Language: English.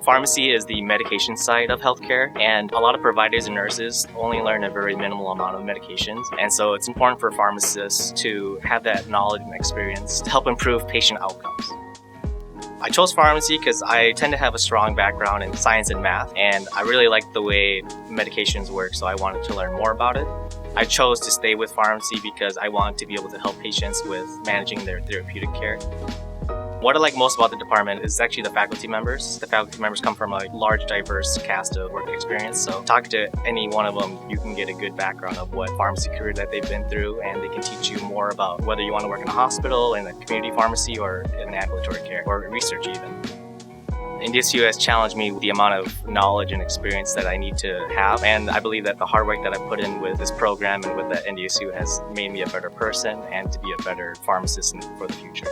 Pharmacy is the medication side of healthcare, and a lot of providers and nurses only learn a very minimal amount of medications. And so it's important for pharmacists to have that knowledge and experience to help improve patient outcomes. I chose pharmacy because I tend to have a strong background in science and math, and I really like the way medications work, so I wanted to learn more about it. I chose to stay with pharmacy because I wanted to be able to help patients with managing their therapeutic care. What I like most about the department is actually the faculty members. The faculty members come from a large, diverse cast of work experience, so talk to any one of them, you can get a good background of what pharmacy career that they've been through, and they can teach you more about whether you want to work in a hospital, in a community pharmacy, or in ambulatory care, or research even. NDSU has challenged me with the amount of knowledge and experience that I need to have, and I believe that the hard work that I put in with this program and with the NDSU has made me a better person and to be a better pharmacist for the future.